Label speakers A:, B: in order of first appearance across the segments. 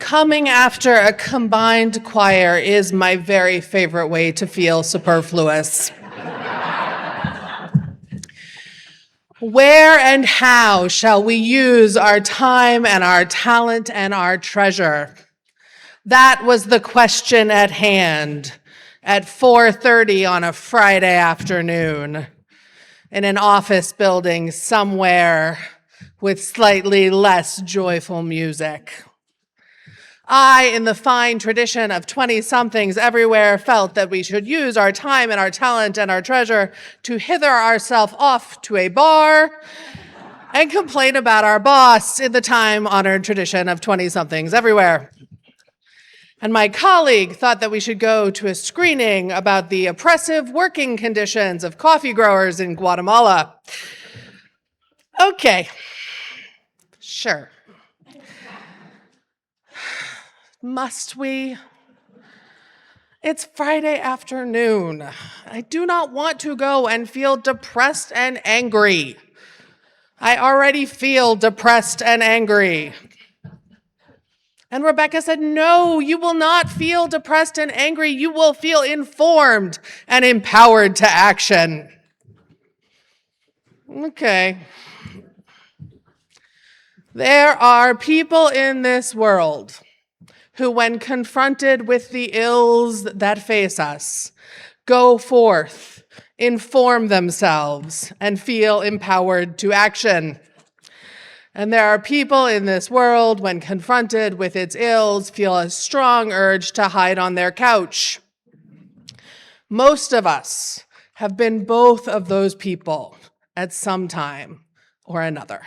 A: Coming after a combined choir is my very favorite way to feel superfluous. Where and how shall we use our time and our talent and our treasure? That was the question at hand at 4:30 on a Friday afternoon in an office building somewhere with slightly less joyful music. I, in the fine tradition of 20-somethings everywhere, felt that we should use our time and our talent and our treasure to hither ourselves off to a bar and complain about our boss in the time-honored tradition of 20-somethings everywhere. And my colleague thought that we should go to a screening about the oppressive working conditions of coffee growers in Guatemala. Okay, sure. Must we? It's Friday afternoon. I do not want to go and feel depressed and angry. I already feel depressed and angry. And Rebecca said, no, you will not feel depressed and angry. You will feel informed and empowered to action. Okay. There are people in this world who, when confronted with the ills that face us, go forth, inform themselves, and feel empowered to action. And there are people in this world, when confronted with its ills, feel a strong urge to hide on their couch. Most of us have been both of those people at some time or another.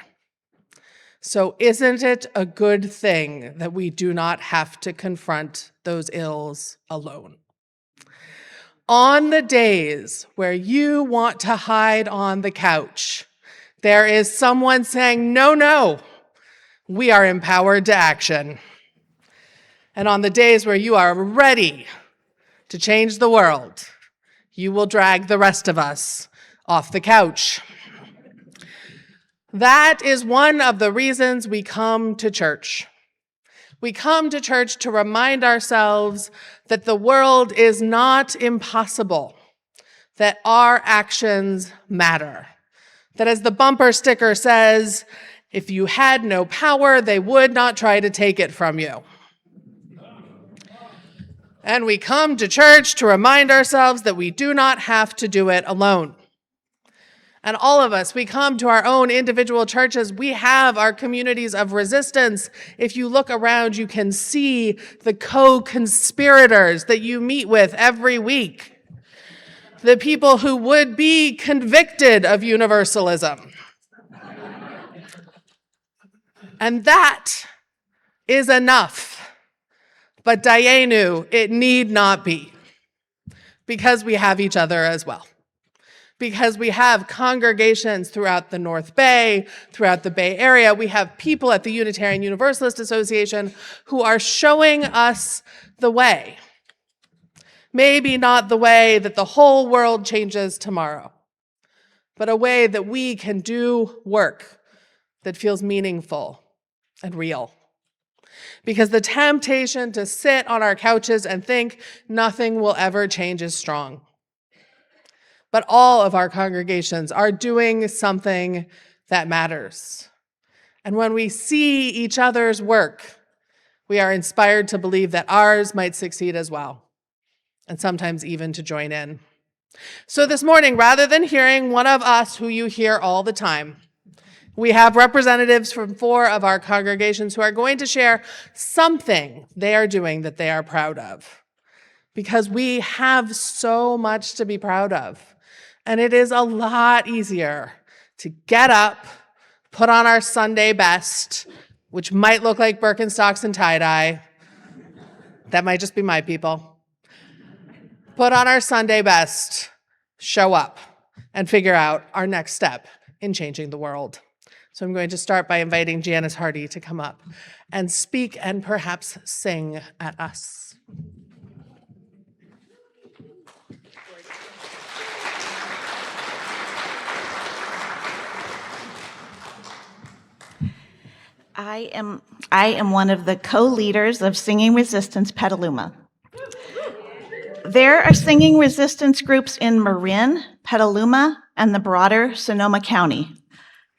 A: So isn't it a good thing that we do not have to confront those ills alone? On the days where you want to hide on the couch, there is someone saying, no, we are empowered to action. And on the days where you are ready to change the world, you will drag the rest of us off the couch. That is one of the reasons we come to church. We come to church to remind ourselves that the world is not impossible, that our actions matter. That, as the bumper sticker says, if you had no power, they would not try to take it from you. And we come to church to remind ourselves that we do not have to do it alone. And all of us, we come to our own individual churches. We have our communities of resistance. If you look around, you can see the co-conspirators that you meet with every week. The people who would be convicted of universalism. And that is enough. But Dayenu, it need not be. Because we have each other as well. Because we have congregations throughout the North Bay, throughout the Bay Area. We have people at the Unitarian Universalist Association who are showing us the way. Maybe not the way that the whole world changes tomorrow, but a way that we can do work that feels meaningful and real. Because the temptation to sit on our couches and think nothing will ever change is strong. But all of our congregations are doing something that matters. And when we see each other's work, we are inspired to believe that ours might succeed as well, and sometimes even to join in. So this morning, rather than hearing one of us who you hear all the time, we have representatives from 4 of our congregations who are going to share something they are doing that they are proud of. Because we have so much to be proud of. And it is a lot easier to get up, put on our Sunday best, which might look like Birkenstocks and tie-dye. That might just be my people. Put on our Sunday best, show up, and figure out our next step in changing the world. So I'm going to start by inviting Janice Hardy to come up and speak and perhaps sing at us.
B: I am I am one of the co-leaders of Singing Resistance Petaluma. There are singing resistance groups in Marin, Petaluma, and the broader Sonoma County.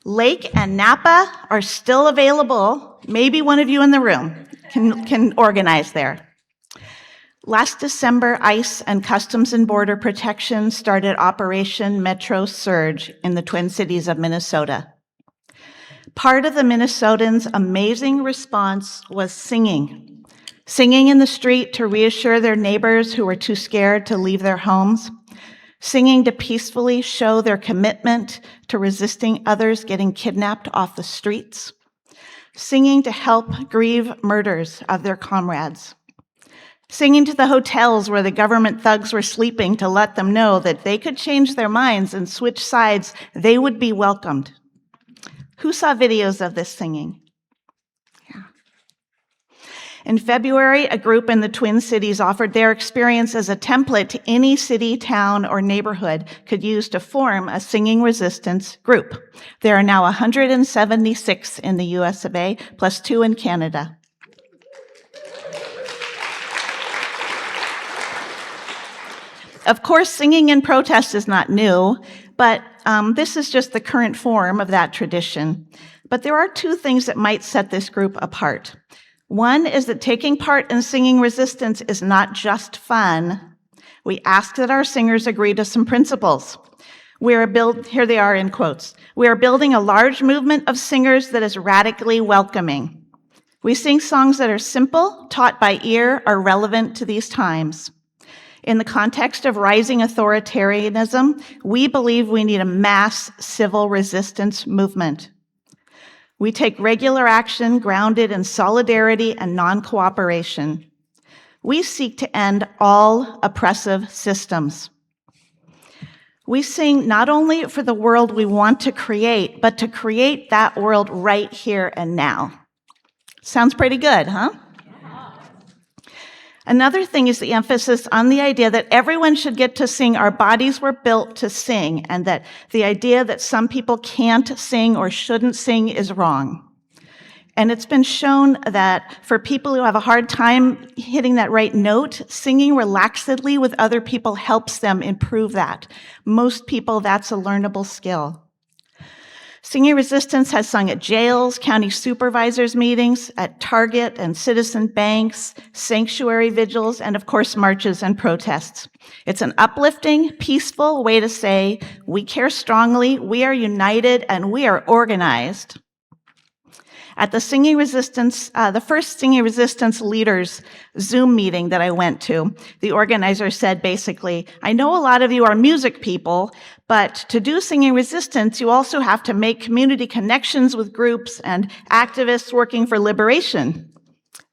B: Lake and Napa are still available. Maybe one of you in the room can organize there. Last December, ICE and Customs and Border Protection started Operation Metro Surge in the Twin Cities of Minnesota. Part of the Minnesotans' amazing response was singing. Singing in the street to reassure their neighbors who were too scared to leave their homes. Singing to peacefully show their commitment to resisting others getting kidnapped off the streets. Singing to help grieve murders of their comrades. Singing to the hotels where the government thugs were sleeping to let them know that they could change their minds and switch sides, they would be welcomed. Who saw videos of this singing? Yeah. In February, a group in the Twin Cities offered their experience as a template any city, town, or neighborhood could use to form a singing resistance group. There are now 176 in the US of A, plus 2 in Canada. Of course, singing in protest is not new, but this is just the current form of that tradition. But there are 2 things that might set this group apart. One is that taking part in singing resistance is not just fun. We ask that our singers agree to some principles. Here they are in quotes. We are building a large movement of singers that is radically welcoming. We sing songs that are simple, taught by ear, are relevant to these times. In the context of rising authoritarianism, we believe we need a mass civil resistance movement. We take regular action grounded in solidarity and non-cooperation. We seek to end all oppressive systems. We sing not only for the world we want to create, but to create that world right here and now. Sounds pretty good, huh? Another thing is the emphasis on the idea that everyone should get to sing. Our bodies were built to sing, and that the idea that some people can't sing or shouldn't sing is wrong. And it's been shown that for people who have a hard time hitting that right note, singing relaxedly with other people helps them improve that. Most people, that's a learnable skill. Singing Resistance has sung at jails, county supervisors' meetings, at Target and citizen banks, sanctuary vigils, and of course, marches and protests. It's an uplifting, peaceful way to say, we care strongly, we are united, and we are organized. At the Singing Resistance, the first Singing Resistance leaders Zoom meeting that I went to, the organizer said basically, I know a lot of you are music people, but to do Singing Resistance, you also have to make community connections with groups and activists working for liberation.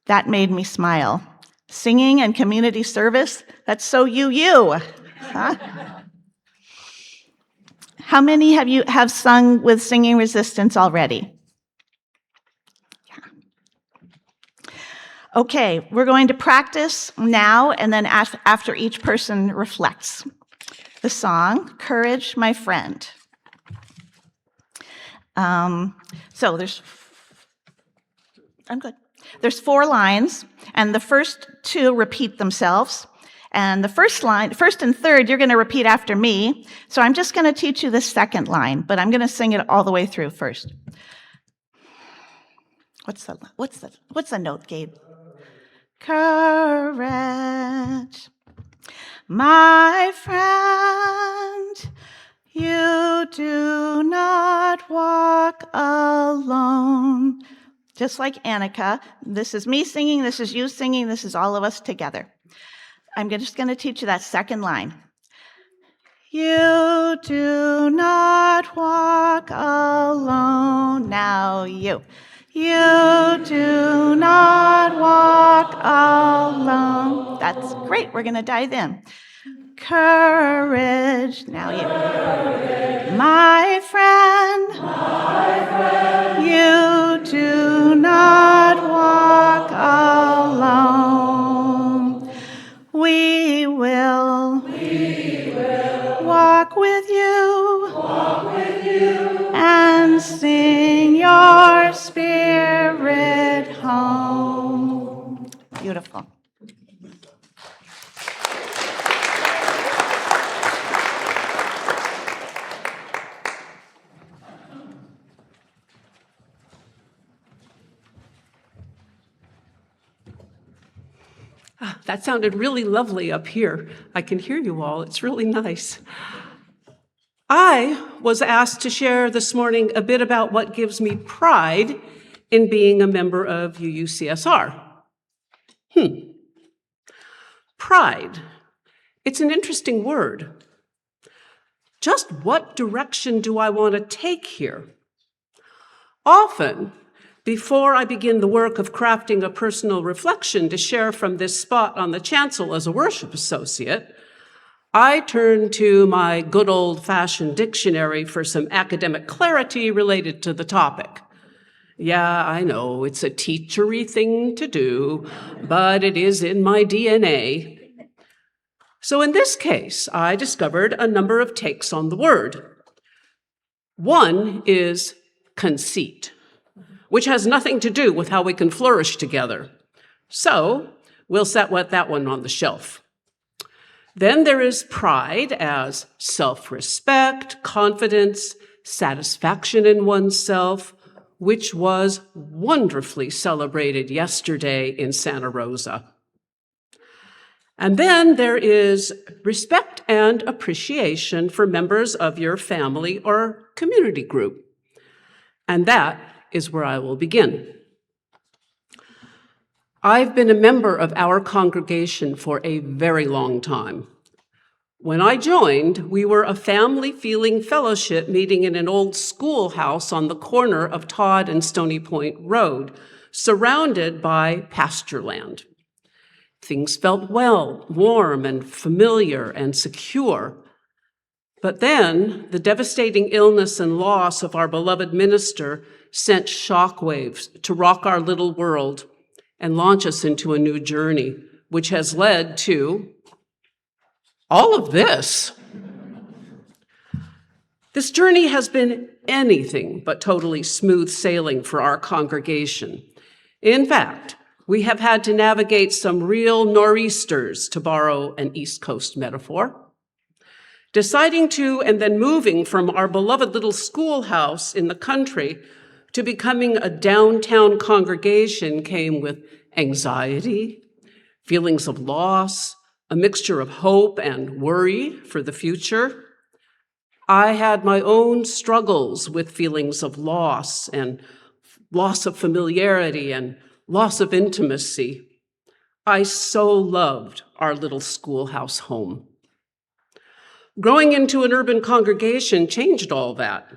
B: That made me smile. Singing and community service, that's so you. Huh? How many have sung with Singing Resistance already? Okay, we're going to practice now and then after each person reflects. The song, Courage, My Friend. There's 4 lines, and the first 2 repeat themselves. And the first and third, you're going to repeat after me. So I'm just going to teach you the second line, but I'm going to sing it all the way through first. What's the note, Gabe? Courage, my friend, you do not walk alone. Just like Annika, this is me singing, this is you singing, this is all of us together. I'm just going to teach you that second line. You do not walk alone. Now you. You do not walk alone. That's great. We're going to dive in. Courage. Now you. My friend. You do not walk alone. We will walk with you and sing your spirit home.
C: That sounded really lovely up here. I can hear you all. It's really nice. I was asked to share this morning a bit about what gives me pride in being a member of UUCSR. Pride. It's an interesting word. Just what direction do I want to take here? Often, before I begin the work of crafting a personal reflection to share from this spot on the chancel as a worship associate, I turn to my good old-fashioned dictionary for some academic clarity related to the topic. Yeah, I know, it's a teachery thing to do, but it is in my DNA. So in this case, I discovered a number of takes on the word. One is conceit, which has nothing to do with how we can flourish together. So we'll set that one on the shelf. Then there is pride as self-respect, confidence, satisfaction in oneself, which was wonderfully celebrated yesterday in Santa Rosa. And then there is respect and appreciation for members of your family or community group. And that is where I will begin. I've been a member of our congregation for a very long time. When I joined, we were a family-feeling fellowship meeting in an old schoolhouse on the corner of Todd and Stony Point Road, surrounded by pasture land. Things felt well, warm and familiar and secure. But then the devastating illness and loss of our beloved minister sent shockwaves to rock our little world and launch us into a new journey, which has led to all of this. This journey has been anything but totally smooth sailing for our congregation. In fact, we have had to navigate some real nor'easters, to borrow an East Coast metaphor. Deciding to and then moving from our beloved little schoolhouse in the country to becoming a downtown congregation came with anxiety, feelings of loss, a mixture of hope and worry for the future. I had my own struggles with feelings of loss and loss of familiarity and loss of intimacy. I so loved our little schoolhouse home. Growing into an urban congregation changed all that,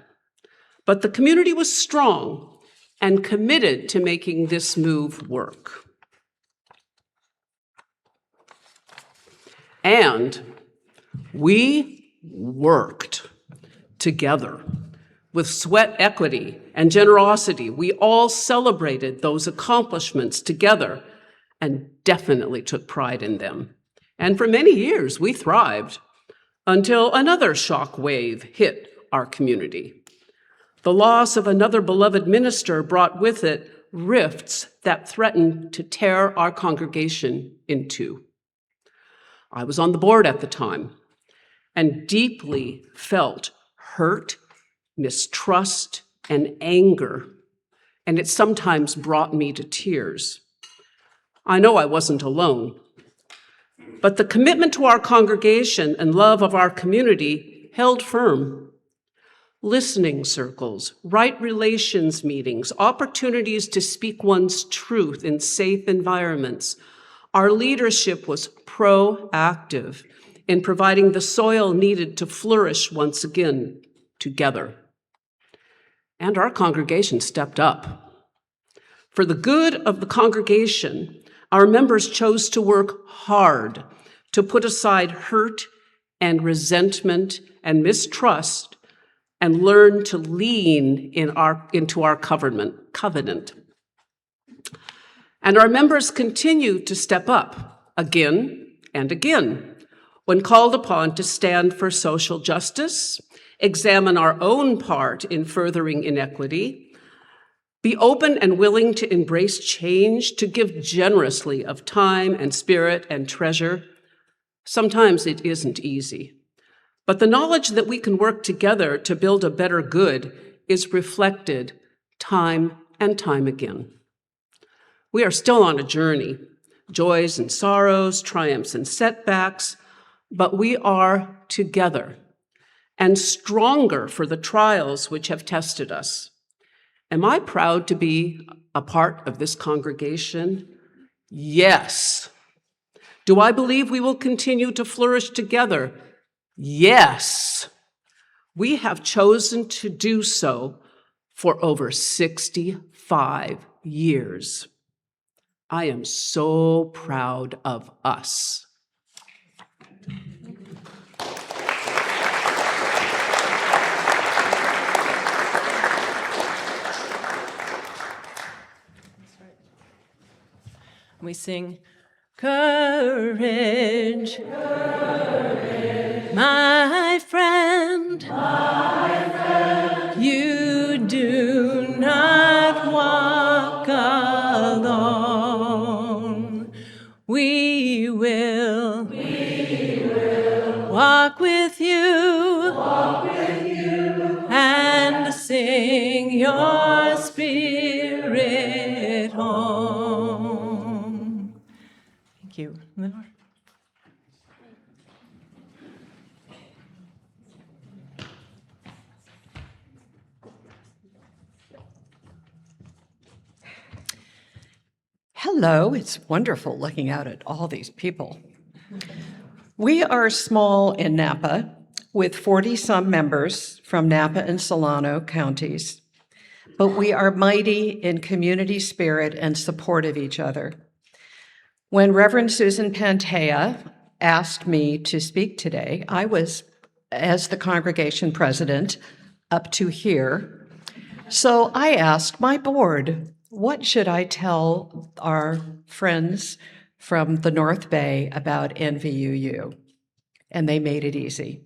C: but the community was strong and committed to making this move work. And we worked together. With sweat equity and generosity, we all celebrated those accomplishments together and definitely took pride in them. And for many years, we thrived until another shock wave hit our community. The loss of another beloved minister brought with it rifts that threatened to tear our congregation in two. I was on the board at the time and deeply felt hurt, mistrust, and anger, and it sometimes brought me to tears. I know I wasn't alone, but the commitment to our congregation and love of our community held firm. Listening circles, right relations meetings, opportunities to speak one's truth in safe environments. Our leadership was proactive in providing the soil needed to flourish once again together. And our congregation stepped up. For the good of the congregation, our members chose to work hard to put aside hurt and resentment and mistrust and learn to lean into our covenant. And our members continue to step up again and again when called upon to stand for social justice, examine our own part in furthering inequity, be open and willing to embrace change, to give generously of time and spirit and treasure. Sometimes it isn't easy, but the knowledge that we can work together to build a better good is reflected time and time again. We are still on a journey, joys and sorrows, triumphs and setbacks, but we are together and stronger for the trials which have tested us. Am I proud to be a part of this congregation? Yes. Do I believe we will continue to flourish together? Yes. We have chosen to do so for over 65 years. I am so proud of us.
D: We sing, courage, courage, my friend, you do not walk alone. We will walk with you, and sing your spirit home. Thank you, Lenore.
E: Hello, it's wonderful looking out at all these people. We are small in Napa with 40-some members from Napa and Solano counties, but we are mighty in community spirit and support of each other. When Reverend Susan Pantea asked me to speak today, I was, as the congregation president, up to here. So I asked my board, what should I tell our friends from the North Bay about NVUU? And they made it easy.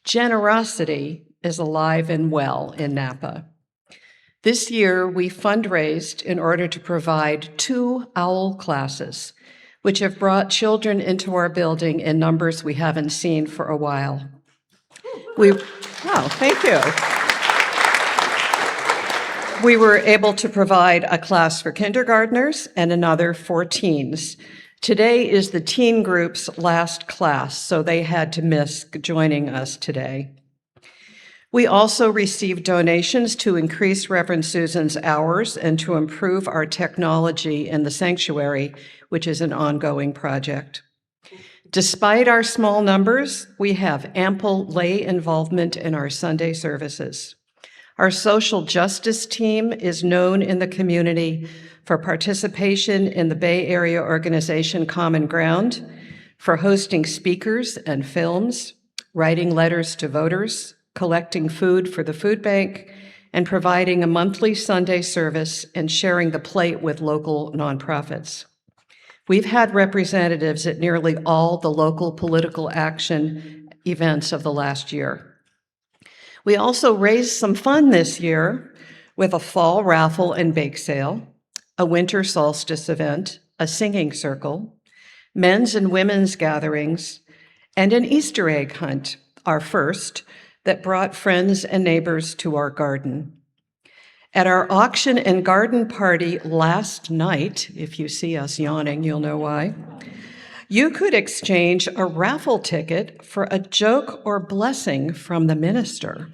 E: Generosity is alive and well in Napa. This year, we fundraised in order to provide 2 OWL classes, which have brought children into our building in numbers we haven't seen for a while. Thank you. We were able to provide a class for kindergartners and another for teens. Today is the teen group's last class, so they had to miss joining us today. We also received donations to increase Reverend Susan's hours and to improve our technology in the sanctuary, which is an ongoing project. Despite our small numbers, we have ample lay involvement in our Sunday services. Our social justice team is known in the community for participation in the Bay Area organization Common Ground, for hosting speakers and films, writing letters to voters, collecting food for the food bank, and providing a monthly Sunday service and sharing the plate with local nonprofits. We've had representatives at nearly all the local political action events of the last year. We also raised some fun this year with a fall raffle and bake sale, a winter solstice event, a singing circle, men's and women's gatherings, and an Easter egg hunt, our first, that brought friends and neighbors to our garden. At our auction and garden party last night, if you see us yawning, you'll know why, you could exchange a raffle ticket for a joke or blessing from the minister.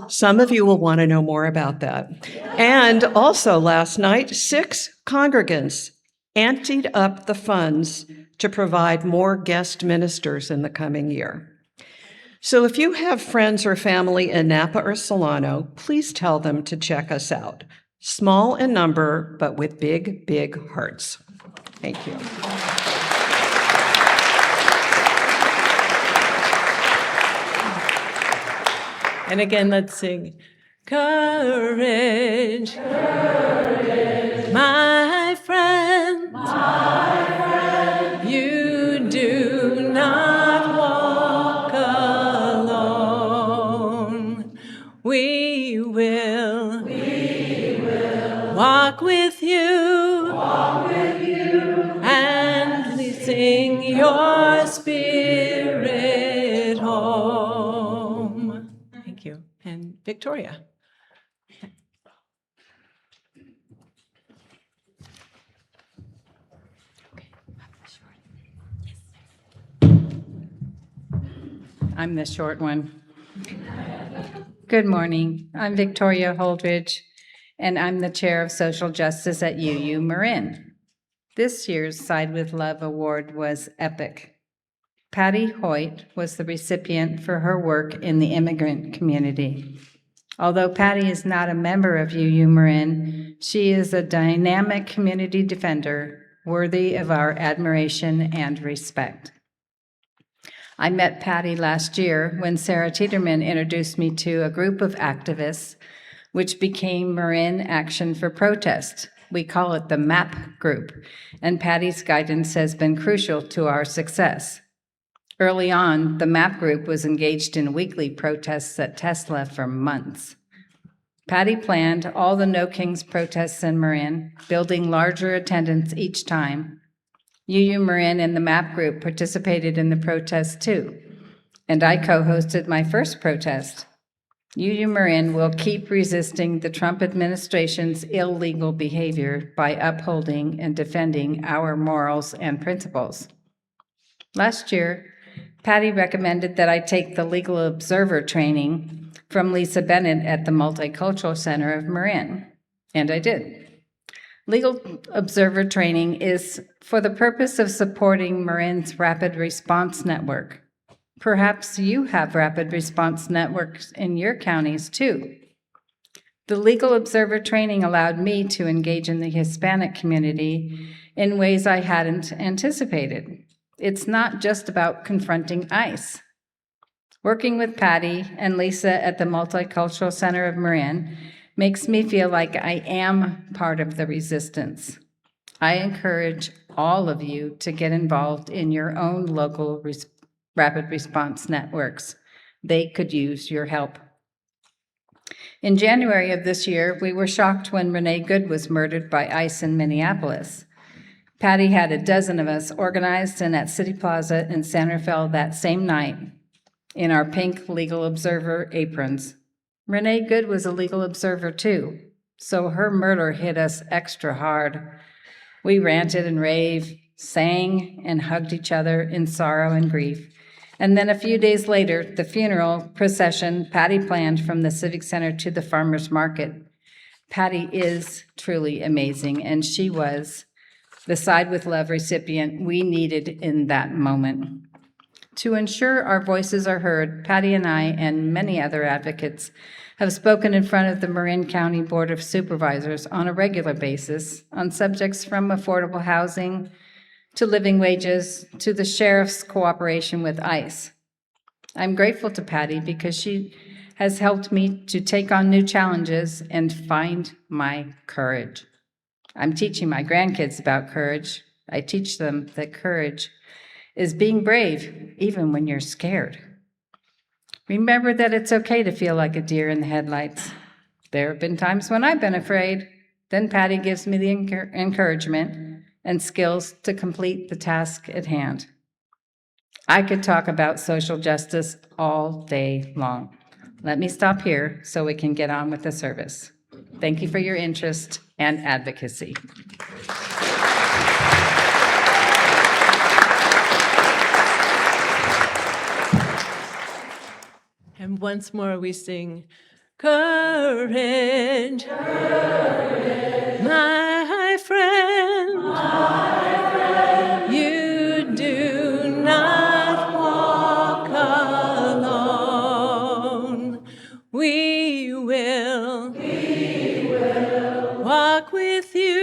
E: Some of you will want to know more about that. And also last night, 6 congregants anteed up the funds to provide more guest ministers in the coming year. So if you have friends or family in Napa or Solano, please tell them to check us out. Small in number, but with big, big hearts. Thank you.
D: And again, let's sing, courage, courage, my friend, you do not walk alone. We will walk with you, and sing your spirit home. Thank you. And Victoria.
F: I'm the short one. Good morning. I'm Victoria Holdridge, and I'm the Chair of Social Justice at UU Marin. This year's Side with Love Award was epic. Patty Hoyt was the recipient for her work in the immigrant community. Although Patty is not a member of UU Marin, she is a dynamic community defender worthy of our admiration and respect. I met Patty last year when Sarah Tiedemann introduced me to a group of activists, which became Marin Action for Protest. We call it the MAP group, and Patty's guidance has been crucial to our success. Early on, the MAP group was engaged in weekly protests at Tesla for months. Patty planned all the No Kings protests in Marin, building larger attendance each time. UU Marin and the MAP group participated in the protests too, and I co-hosted my first protest. UU Marin will keep resisting the Trump administration's illegal behavior by upholding and defending our morals and principles. Last year, Patty recommended that I take the Legal Observer training from Lisa Bennett at the Multicultural Center of Marin, and I did. Legal Observer training is for the purpose of supporting Marin's Rapid Response Network. Perhaps you have rapid response networks in your counties too. The Legal Observer training allowed me to engage in the Hispanic community in ways I hadn't anticipated. It's not just about confronting ICE. Working with Patty and Lisa at the Multicultural Center of Marin makes me feel like I am part of the resistance. I encourage all of you to get involved in your own local rapid response networks. They could use your help. In January of this year, we were shocked when Renee Good was murdered by ICE in Minneapolis. Patty had a dozen of us organized and at City Plaza in San Rafael that same night in our pink Legal Observer aprons. Renee Good was a legal observer too, so her murder hit us extra hard. We ranted and raved, sang and hugged each other in sorrow and grief. And then a few days later, the funeral procession Patty planned from the Civic Center to the farmer's market. Patty is truly amazing, and she was the Side with Love recipient we needed in that moment. To ensure our voices are heard, Patty and I and many other advocates have spoken in front of the Marin County Board of Supervisors on a regular basis on subjects from affordable housing to living wages to the sheriff's cooperation with ICE. I'm grateful to Patty because she has helped me to take on new challenges and find my courage. I'm teaching my grandkids about courage. I teach them that courage is being brave, even when you're scared. Remember that it's okay to feel like a deer in the headlights. There have been times when I've been afraid. Then Patty gives me the encouragement and skills to complete the task at hand. I could talk about social justice all day long. Let me stop here so we can get on with the service. Thank you for your interest and advocacy.
D: And once more we sing, courage, my friend, you do not walk alone. We will walk with you.